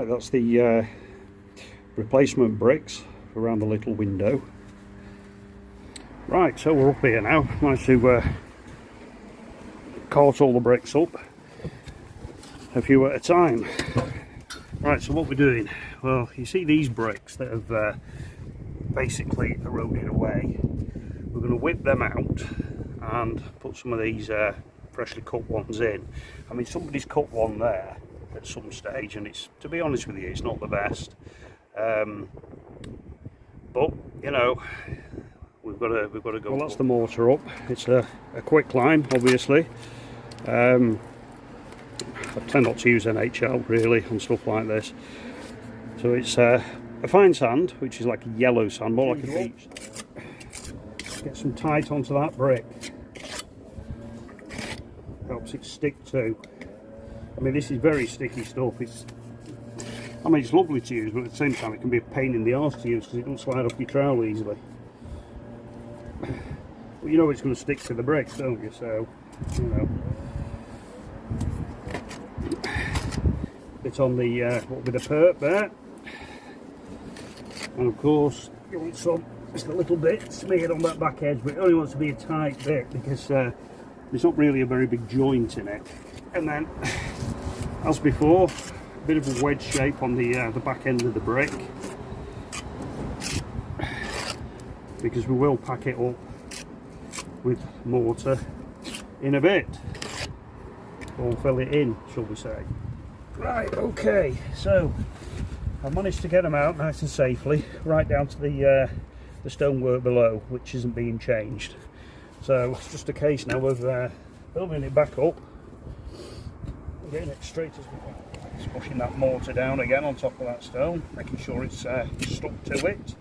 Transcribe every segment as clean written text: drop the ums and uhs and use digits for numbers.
Right, that's the replacement bricks around the little window. Right, so we're up here now. Managed to cart all the bricks up, a few at a time. Right, so what we're doing, well, you see these bricks that have basically eroded away. We're going to whip them out and put some of these freshly cut ones in. I mean, somebody's cut one there at some stage, and it's, to be honest with you, it's not the best. But you know, we've got to go. Well, that's the mortar up. It's a quick climb, obviously. I tend not to use NHL really on stuff like this. So it's a fine sand, which is like a yellow sand, more like a beach. Get some tight onto that brick. Helps it stick to. I mean, this is very sticky stuff. It's lovely to use, but at the same time it can be a pain in the arse to use because it doesn't slide off your trowel easily. But you know it's going to stick to the bricks, don't you? So, you know. Bit on the what with the perp there, and of course you want some just a little bit smeared on that back edge, but it only wants to be a tight bit because there's not really a very big joint in it. And then, as before, a bit of a wedge shape on the back end of the brick, because we will pack it up with mortar in a bit, or fill it in, shall we say. Right, okay, so I managed to get them out nice and safely, right down to the stonework below, which isn't being changed. So it's just a case now of building it back up, getting it straight as we can. Just pushing that mortar down again on top of that stone, making sure it's stuck to it.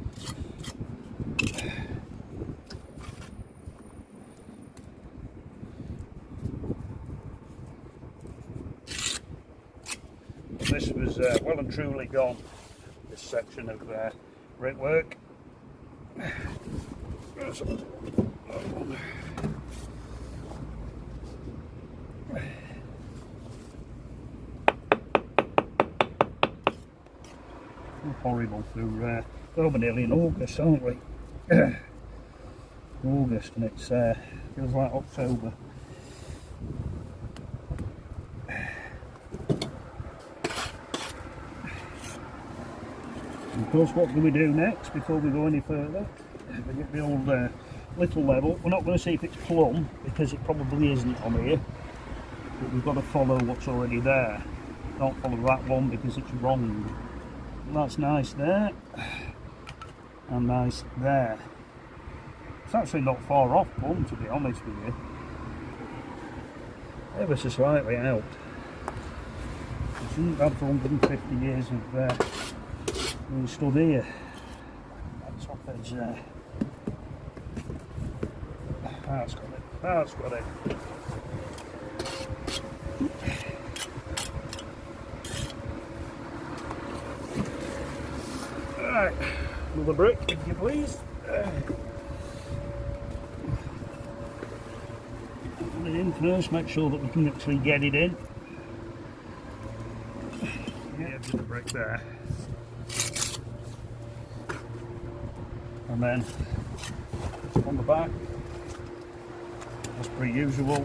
This was well and truly gone, this section of brickwork. Horrible through, we're nearly in August, aren't we? August, and it's feels like October. Of course, what do we do next before we go any further? We get the old little level. We're not going to see if it's plumb, because it probably isn't on here, but we've got to follow what's already there. Don't follow that one because it's wrong. That's nice there, and nice there. It's actually not far off plumb, to be honest with you. Ever so slightly out. It's been bad for 150 years of being stood here. That top edge there. That's got it. That's got it. Right, another brick, if you please. Put it in first, make sure that we can actually get it in. The edge of the brick there. And then on the back, as per usual,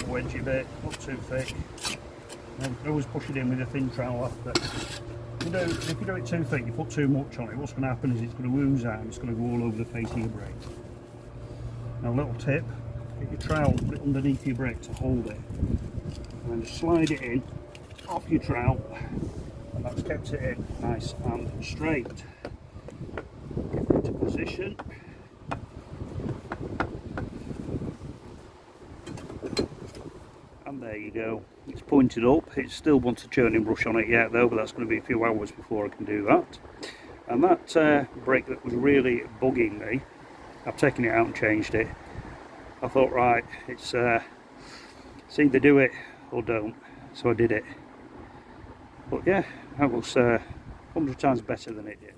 wedgy bit, not too thick. And always push it in with a thin trowel after. If you do it too thick, you put too much on it, what's going to happen is it's going to ooze out and it's going to go all over the face of your brick. Now, a little tip, get your trowel, put it underneath your brick to hold it, and then just slide it in off your trowel, and that's kept it in nice and straight. Get it into position. And there you go, it's pointed up. It still wants a churning brush on it yet though, but that's going to be a few hours before I can do that. And that brick that was really bugging me, I've taken it out and changed it. I thought, right, it's either do it or don't, so I did it. But yeah, that was 100 times better than it did.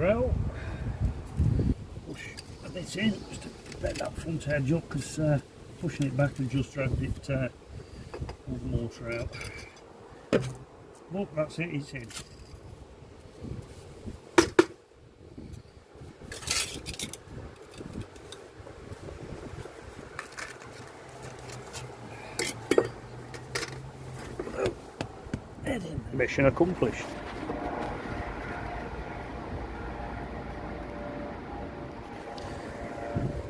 out. Push a bit in, just to bend that front edge up, because pushing it back has just dragged it all the mortar out. Look, that's it, it's in. Mission accomplished.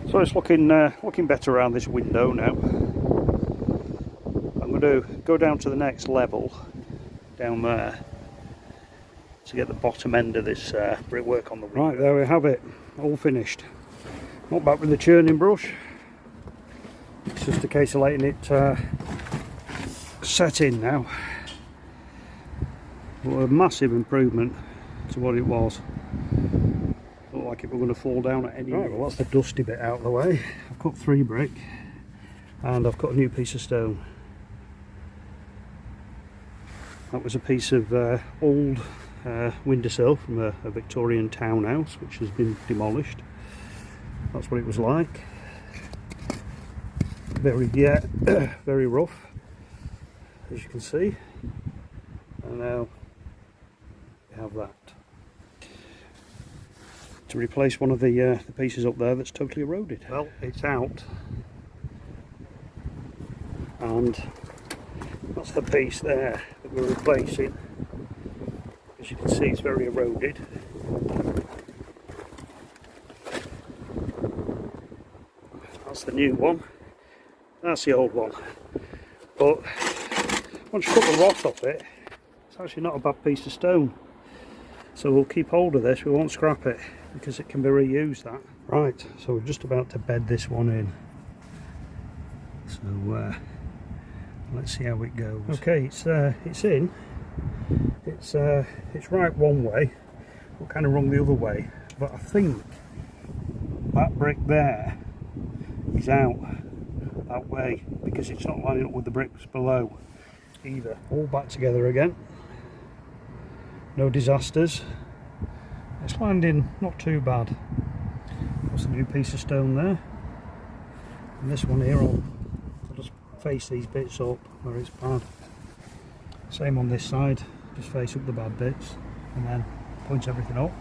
So it's looking better around this window now. I'm going to go down to the next level down there to get the bottom end of this brickwork on the window. Right, there we have it, all finished. Not back with the churning brush. It's just a case of letting it set in now. But a massive improvement to what it was. Looked like it were going to fall down at any minute. Right, well, that's the dusty bit out of the way. I've cut 3 brick and I've got a new piece of stone. That was a piece of old windowsill from a Victorian townhouse which has been demolished. That's what it was like. Very, very rough, as you can see. And now we have that to replace one of the pieces up there that's totally eroded. Well, it's out, and that's the piece there that we're replacing. As you can see, it's very eroded. That's the new one. That's the old one. But once you cut the rot off it, it's actually not a bad piece of stone. So we'll keep hold of this, we won't scrap it, because it can be reused, that. Right, so we're just about to bed this one in. So let's see how it goes. Okay, it's in. It's right one way, but kind of wrong the other way. But I think that brick there is out that way, because it's not lining up with the bricks below either. All back together again. No disasters. It's landing not too bad. That's a new piece of stone there. And this one here, I'll just face these bits up where it's bad. Same on this side, just face up the bad bits and then point everything up.